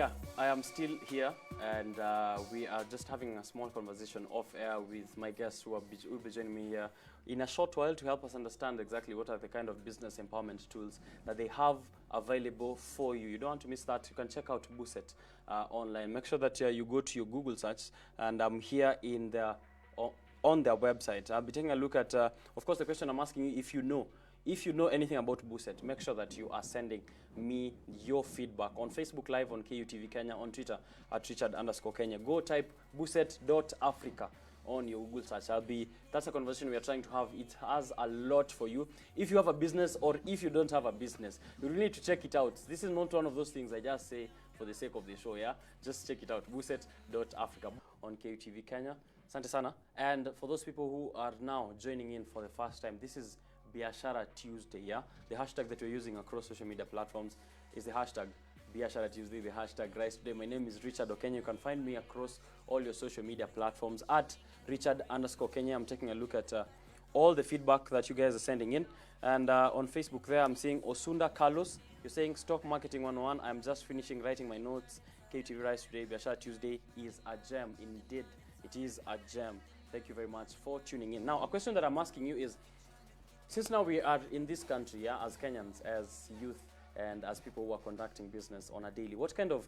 Yeah, I am still here, and we are just having a small conversation off air with my guests who will be joining me here in a short while to help us understand exactly what are the kind of business empowerment tools that they have available for you. You don't want to miss that. You can check out BUSET online. Make sure that you go to your Google search, and I'm here in the on their website. I'll be taking a look at, of course, the question I'm asking you, if you know anything about BUSET, make sure that you are sending me your feedback on Facebook Live, on KUTV Kenya, on Twitter at Richard_Kenya. Go type BUSET.AFRICA on your Google search. That's a conversation we are trying to have. It has a lot for you. If you have a business or if you don't have a business, you really need to check it out. This is not one of those things I just say for the sake of the show, yeah? Just check it out, BUSET.AFRICA on KUTV Kenya. Asante sana. And for those people who are now joining in for the first time, this is Biashara Tuesday, yeah? The hashtag that we're using across social media platforms is the hashtag Biashara Tuesday, the hashtag Rise Today. My name is Richard Okenya. You can find me across all your social media platforms at Richard_Kenya. I'm taking a look at all the feedback that you guys are sending in. And on Facebook there, I'm seeing Osunda Carlos. You're saying Stock Marketing 101. I'm just finishing writing my notes. KTV Rise Today, Biashara Tuesday is a gem. Indeed, it is a gem. Thank you very much for tuning in. Now, a question that I'm asking you is, since now we are in this country, yeah, as Kenyans, as youth, and as people who are conducting business on a daily, what kind of,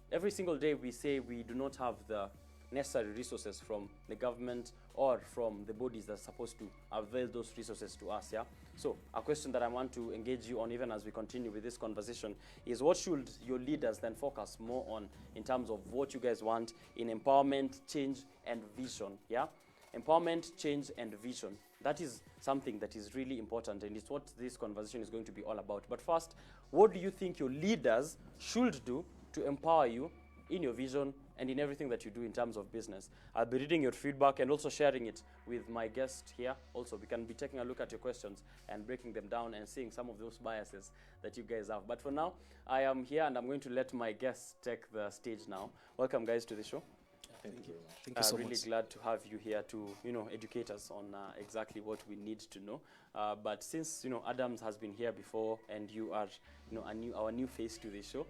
every single day we say we do not have the necessary resources from the government or from the bodies that are supposed to avail those resources to us, yeah? So a question that I want to engage you on even as we continue with this conversation is, what should your leaders then focus more on in terms of what you guys want in empowerment, change, and vision, yeah? Empowerment, change, and vision. That is something that is really important, and it's what this conversation is going to be all about. But first, what do you think your leaders should do to empower you in your vision and in everything that you do in terms of business? I'll be reading your feedback and also sharing it with my guest here. Also, we can be taking a look at your questions and breaking them down and seeing some of those biases that you guys have. But for now, I am here and I'm going to let my guests take the stage now. Welcome, guys, to the show. Thank you. Thank you so much. Really glad to have you here to, educate us on exactly what we need to know. But since, Adams has been here before and you are, our new face to the show,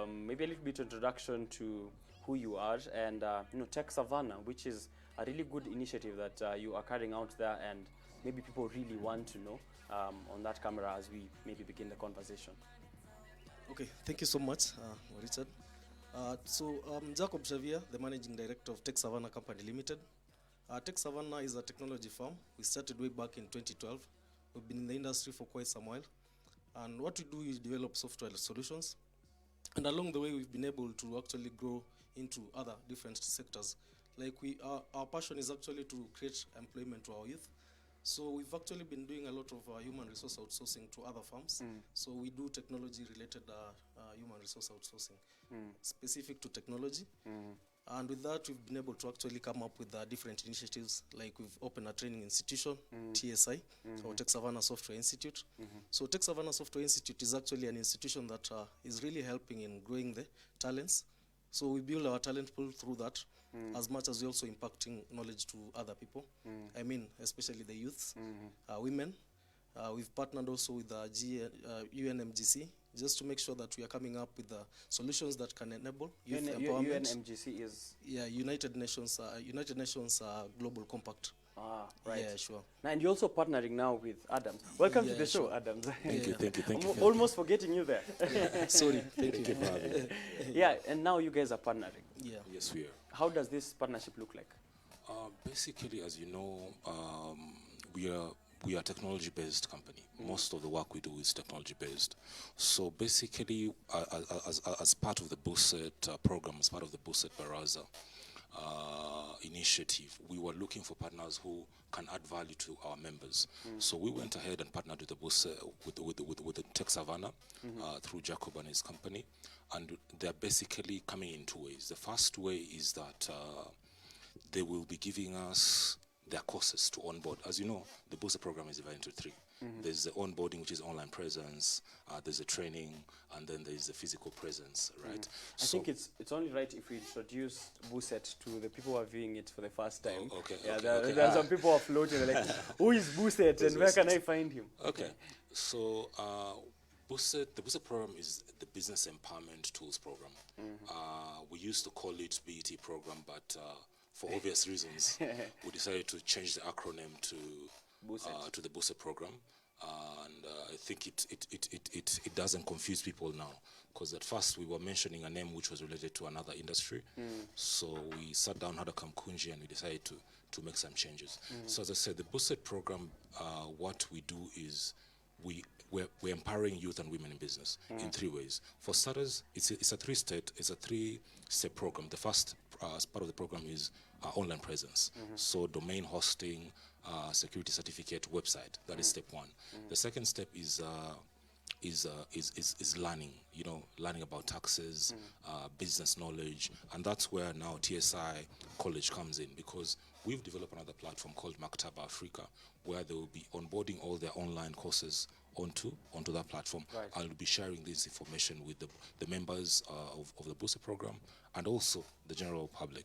maybe a little bit of introduction to who you are and, Techsavanna, which is a really good initiative that you are carrying out there, and maybe people really want to know on that camera as we maybe begin the conversation. Okay, thank you so much, Richard. So I'm Jacob Shaviya, the Managing Director of Techsavanna Company Limited. Techsavanna is a technology firm. We started way back in 2012. We've been in the industry for quite some while. And what we do is develop software solutions. And along the way, we've been able to actually grow into other different sectors. Like our passion is actually to create employment to our youth. So we've actually been doing a lot of human resource outsourcing to other firms. So we do technology-related human resource outsourcing, specific to technology. And with that, we've been able to actually come up with different initiatives. Like we've opened a training institution, TSI, or Techsavanna Software Institute. So Techsavanna Software Institute is actually an institution that is really helping in growing the talents. So we build our talent pool through that, as much as we're also impacting knowledge to other people. I mean, especially the youths, women. We've partnered also with the UNMGC, just to make sure that we are coming up with the solutions that can enable youth empowerment. UNMGC is? Yeah, United Nations Global Compact. Ah, right. Yeah, sure. And you're also partnering now with Adams. Welcome to the show, Adams. Thank you. I'm almost forgetting you there. Sorry, thank you for having me. Yeah, and now you guys are partnering. Yeah. Yes, we are. How does this partnership look like? Basically, as you know, we are a technology-based company. Most of the work we do is technology-based. So basically, as part of the BUSET program, as part of the BUSET Baraza initiative, we were looking for partners who can add value to our members. So we went ahead and partnered with the BUSET, with the Techsavanna through Jacob and his company, and they're basically coming in two ways. The first way is that they will be giving us their courses to onboard. As you know, the BUSET program is divided into three. There's the onboarding, which is online presence, there's the training, and then there's the physical presence, right? I think it's only right if we introduce BUSET to the people who are viewing it for the first time. Oh, okay. Yeah, okay, there are some people afloat and they're like, who is BUSET and where can I find him? Okay. So The BUSET program is the Business Empowerment Tools Program. We used to call it BET program, but for obvious reasons, we decided to change the acronym to the BUSET program. And I think it doesn't confuse people now, because at first we were mentioning a name which was related to another industry. So we sat down, had a kamkunji, and we decided to make some changes. So as I said, the BUSET program, what we do is we're empowering youth and women in business in 3 ways. For starters, it's a three-step program. The first part of the program is online presence. So domain hosting, security certificate, website. That is step 1. The second step is learning. Learning about taxes, business knowledge, and that's where now TSI College comes in, because we've developed another platform called BUSET.AFRICA, where they will be onboarding all their online courses onto that platform. Right. I'll be sharing this information with the members of the BUSET program and also the general public.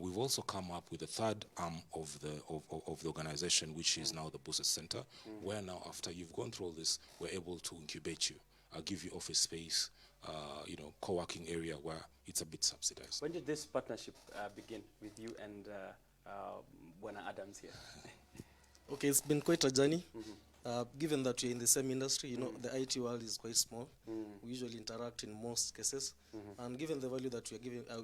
We've also come up with a third arm of the organization, which is now the BUSET Center, where now after you've gone through all this, we're able to incubate you, give you office space, co-working area where it's a bit subsidized. When did this partnership begin with you and Bwana Adams here? Okay, it's been quite a journey. Given that we're in the same industry, the IT world is quite small. We usually interact in most cases. And given the value that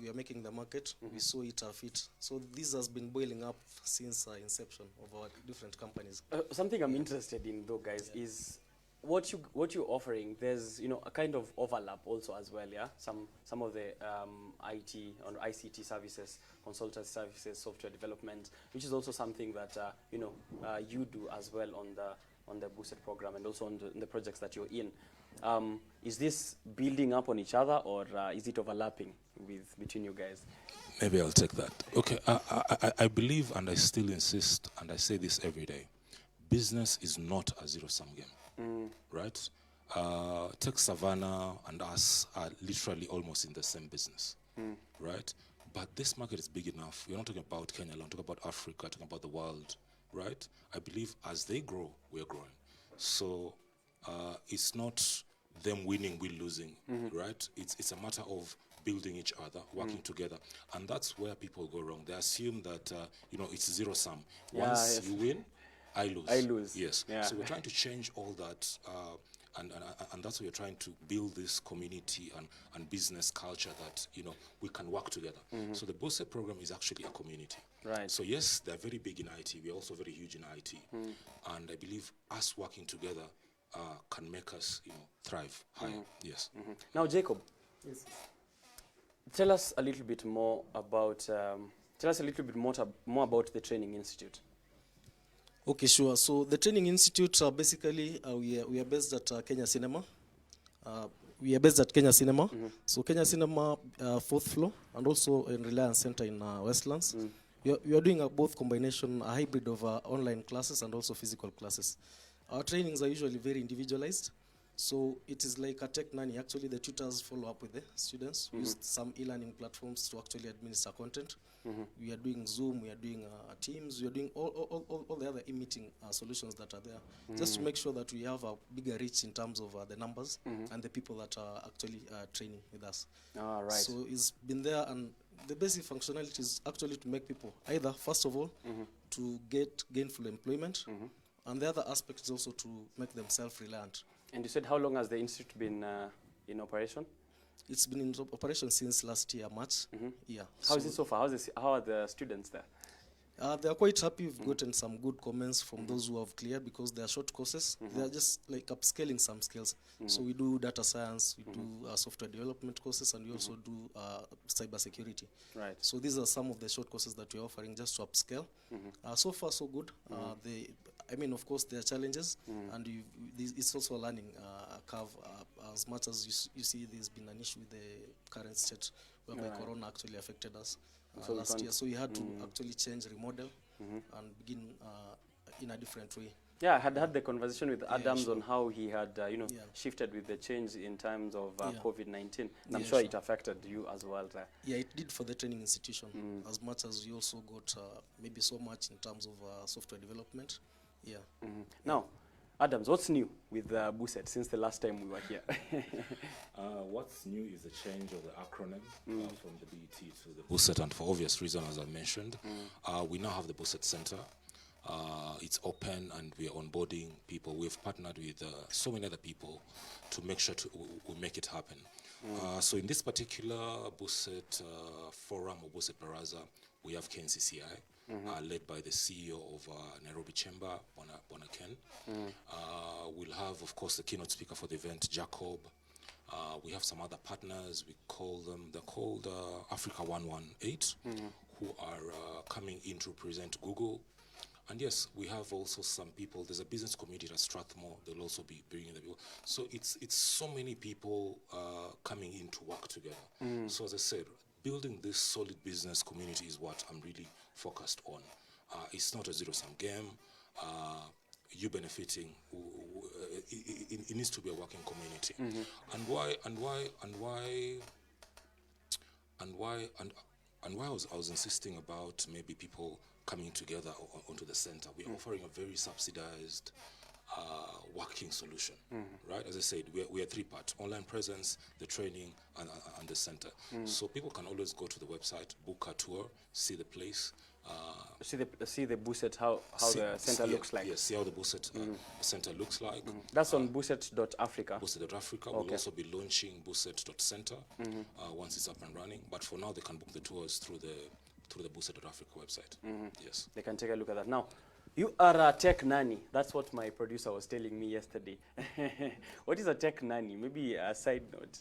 we are making the market, we saw it fit. So this has been boiling up since inception of our different companies. Something I'm interested in, though, guys, is what you're offering. There's a kind of overlap also as well. Yeah, some of the IT or ICT services, consultancy services, software development, which is also something that you do as well on the BUSET program and also on the projects that you're in. Is this building up on each other, or is it overlapping between you guys? Maybe I'll take that. Okay, I believe, and I still insist, and I say this every day, business is not a zero-sum game, right? Techsavanna and us are literally almost in the same business, right? But this market is big enough. We're not talking about Kenya alone, talking about Africa, talking about the world, right? I believe as they grow, we're growing. So it's not them winning, we losing, right? It's a matter of building each other, working together. And that's where people go wrong. They assume that, it's zero sum. Once you win, I lose. Yes. Yeah. So we're trying to change all that, and that's why we're trying to build this community and business culture that, we can work together. So the BUSET program is actually a community. Right. So yes, they're very big in IT. We're also very huge in IT. And I believe us working together can make us, thrive higher. Yes. Now, Jacob, Yes. tell us a little bit more about more about the Training Institute. Okay, sure. So the Training Institute, basically, we are based at Kenya Cinema. So Kenya Cinema, 4th floor, and also in Reliance Center in Westlands. We are doing both combination, a hybrid of online classes and also physical classes. Our trainings are usually very individualized. So it is like a tech nanny. Actually, the tutors follow up with the students. We use some e-learning platforms to actually administer content. We are doing Zoom, we are doing Teams, we are doing all the other e-meeting solutions that are there, just to make sure that we have a bigger reach in terms of the numbers and the people that are actually training with us. All right. So it's been there, and the basic functionality is actually to make people either, first of all, to get gainful employment, and the other aspect is also to make them self-reliant. And you said, how long has the institute been in operation? It's been in operation since last year, March. Yeah. How is it so far? How are the students there? They are quite happy. We've gotten some good comments from those who have cleared, because they are short courses. They are just like upscaling some skills. So we do data science, we do software development courses, and we also do cyber security. Right. So these are some of the short courses that we're offering just to upscale. So far, so good. Of course, there are challenges, and it's also a learning curve. As much as you see, there's been an issue with the current state, whereby Corona actually affected us last year. So we had to actually change, remodel, and begin in a different way. Yeah, I had the conversation with Adams on how he had, shifted with the change in terms of COVID-19. And I'm sure it affected you as well there. Yeah, it did for the training institution, as much as you also got maybe so much in terms of software development. Yeah. Now, Adams, what's new with BUSET since the last time we were here? What's new is the change of the acronym from the BET to the BUSET, and for obvious reasons, as I mentioned, we now have the BUSET Center. It's open and we are onboarding people. We've partnered with so many other people to make sure we make it happen. So in this particular BUSET forum or BUSET Baraza, we have KNCCI, led by the CEO of Nairobi Chamber, Bona Ken. We'll have, of course, the keynote speaker for the event, Jacob. We have some other partners. They're called Africa 118, who are coming in to present Google. And yes, we have also some people. There's a business community at Strathmore. They'll also be bringing the people. So it's so many people coming in to work together. So as I said, building this solid business community is what I'm really focused on. It's not a zero-sum game. You benefiting. It needs to be a working community. And why I was insisting about maybe people coming together onto the center. We're offering a very subsidized working solution, right? As I said, we are three-part: online presence, the training, and the center. So people can always go to the website, book a tour, see the place. See the BUSET, how the center looks like. Yes, see how the BUSET center looks like. That's on BUSET.AFRICA. BUSET.AFRICA. We'll also be launching BUSET.center once it's up and running. But for now, they can book the tours through the BUSET.AFRICA website. Yes. They can take a look at that. Now, you are a tech nanny. That's what my producer was telling me yesterday. What is a tech nanny? Maybe a side note.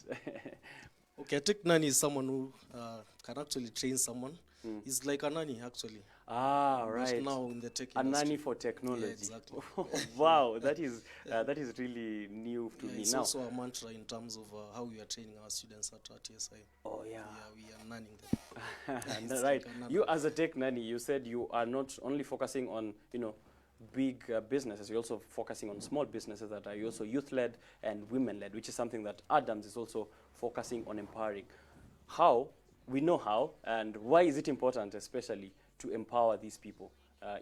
Okay, a tech nanny is someone who can actually train someone. It's like a nanny, actually. Ah, right. Now in the tech a industry. nanny for technology. Yeah, exactly. Wow, that is really new to me it's now. also a mantra in terms of how we are training our students at TSI. Oh yeah. Yeah, we are nannying them. And right. You as a tech nanny, you said you are not only focusing on big businesses. You're also focusing on small businesses that are also youth-led and women-led, which is something that Adams is also focusing on empowering. How? We know how, and why is it important, especially, to empower these people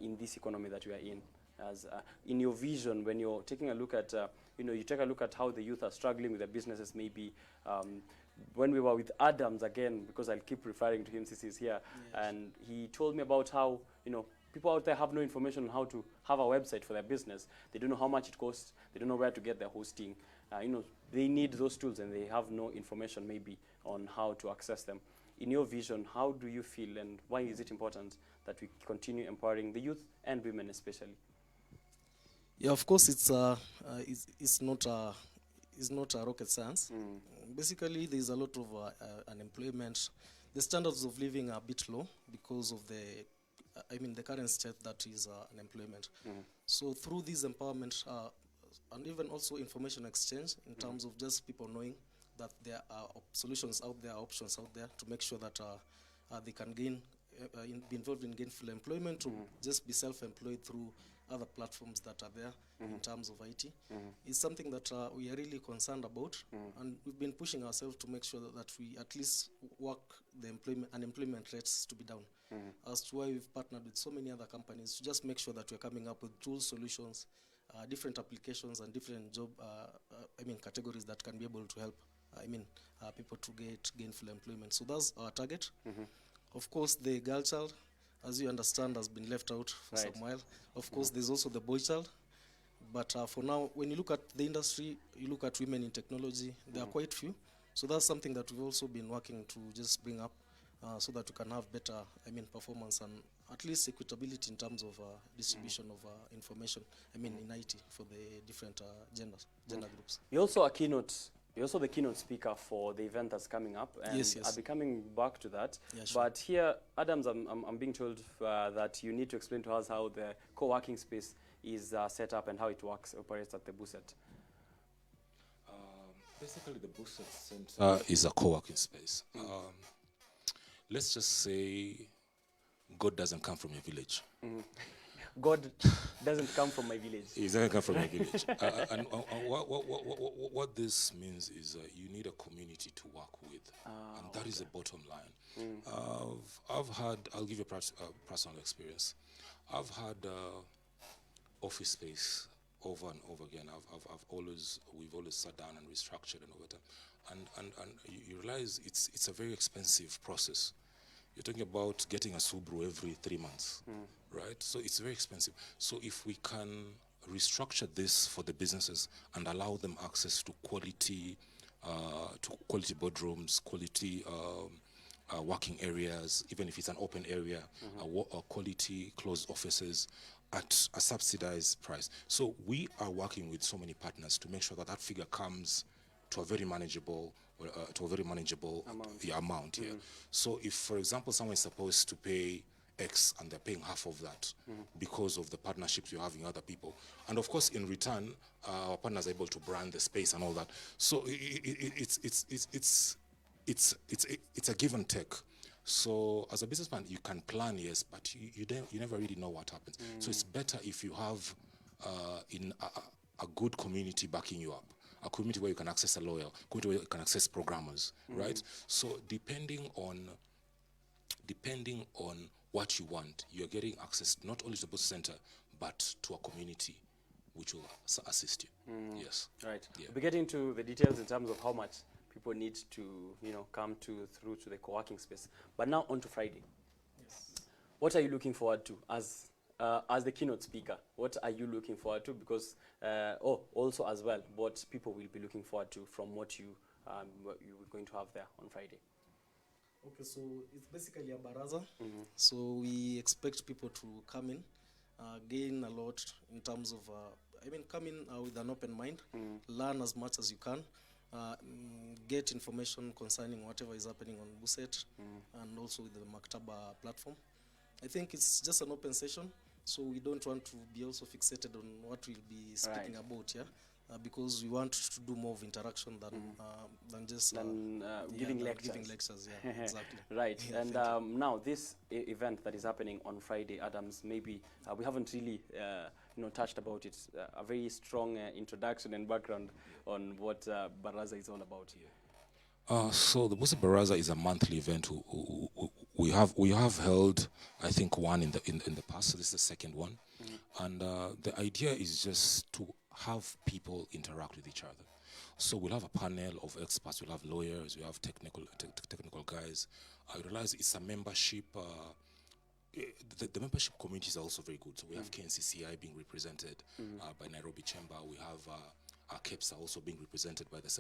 in this economy that we are in? As in your vision, when you're taking a look at, you take a look at how the youth are struggling with their businesses, maybe. When we were with Adams again, because I'll keep referring to him since he's here, and he told me about how, people out there have no information on how to have a website for their business. They don't know how much it costs. They don't know where to get their hosting. They need those tools, and they have no information maybe on how to access them. In your vision, how do you feel, and why is it important that we continue empowering the youth and women especially? Yeah, of course, it's not a rocket science. Basically, there's a lot of unemployment. The standards of living are a bit low because of the current state that is unemployment. So through this empowerment and even also information exchange in terms of just people knowing that there are solutions out there, options out there to make sure that they can be involved in gainful employment, to just be self-employed through other platforms that are there in terms of IT. It's something that we are really concerned about, and we've been pushing ourselves to make sure that we at least work the unemployment rates to be down. As to why we've partnered with so many other companies to just make sure that we're coming up with tools, solutions, different applications, and different job categories that can be able to help people to get gainful employment. So that's our target. Of course, the girl child, as you understand, has been left out for some while. Of course, there's also the boy child. But for now, when you look at the industry, you look at women in technology, there are quite few. So that's something that we've also been working to just bring up so that we can have better performance and at least equitability in terms of distribution of information, in IT for the different gender groups. You're also the keynote speaker for the event that's coming up, and yes. I'll be coming back to that. Yeah, sure. But here, Adams, I'm being told that you need to explain to us how the co-working space is set up and how it operates at the BUSET. Basically, the BUSET Center is a co-working space. Let's just say God doesn't come from your village. God doesn't come from my village. He doesn't come from my village. And what this means is you need a community to work with. And that is the bottom line. I'll give you a personal experience. I've had office space over and over again. We've always sat down and restructured and over time, and you realize it's a very expensive process. You're talking about getting a Subaru every 3 months, right? So it's very expensive. So if we can restructure this for the businesses and allow them access to quality boardrooms, quality working areas, even if it's an open area, quality closed offices at a subsidized price. So we are working with so many partners to make sure that that figure comes to a very manageable amount here. So if, for example, someone is supposed to pay X and they're paying half of that because of the partnerships you're having with other people, and of course in return our partners are able to brand the space and all that. So it's a give and take. So as a businessman, you can plan, yes, but you never really know what happens. So it's better if you have a good community backing you up, a community where you can access a lawyer, a community where you can access programmers, right? So depending on what you want, you're getting access not only to the BUSET center, but to a community which will assist you. Yes. Right. Yeah. We'll be getting to the details in terms of how much people need to, come through to the co-working space. But now on to Friday. Yes. What are you looking forward to as the keynote speaker? What are you looking forward to? Because also as well, what people will be looking forward to from what you were going to have there on Friday. Okay, so it's basically a Baraza. So we expect people to come in, gain a lot in terms of, come in with an open mind, learn as much as you can, get information concerning whatever is happening on BUSET and also with the Maktaba platform. I think it's just an open session, so we don't want to be also fixated on what we'll be speaking about, because we want to do more of interaction than just giving lectures. Giving lectures, yeah, exactly. Right, Yeah, and now this event that is happening on Friday, Adams, maybe we haven't really touched about it. A very strong introduction and background on what Baraza is all about here. So the BUSET Baraza is a monthly event. We have held, I think, one in the past. So this is the second one, and the idea is just to have people interact with each other. So we'll have a panel of experts. We'll have lawyers. We have technical guys. I realize it's a membership. The membership communities are also very good. So we have KNCCI being represented by Nairobi Chamber. We have KEPSA also being represented by the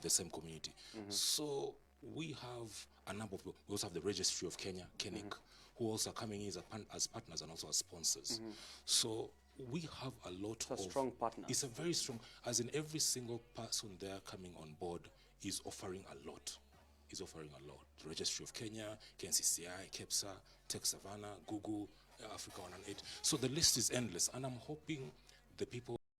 same community. So we have a number of people. We also have the Registry of Kenya, KENIC, who also are coming in as partners and also as sponsors. So we have a lot of strong partners. It's a very strong, as in every single person there coming on board is offering a lot. The Registry of Kenya, KNCCI, KEPSA, Techsavanna, Google, Africa 108. So the list is endless, and I'm hoping the people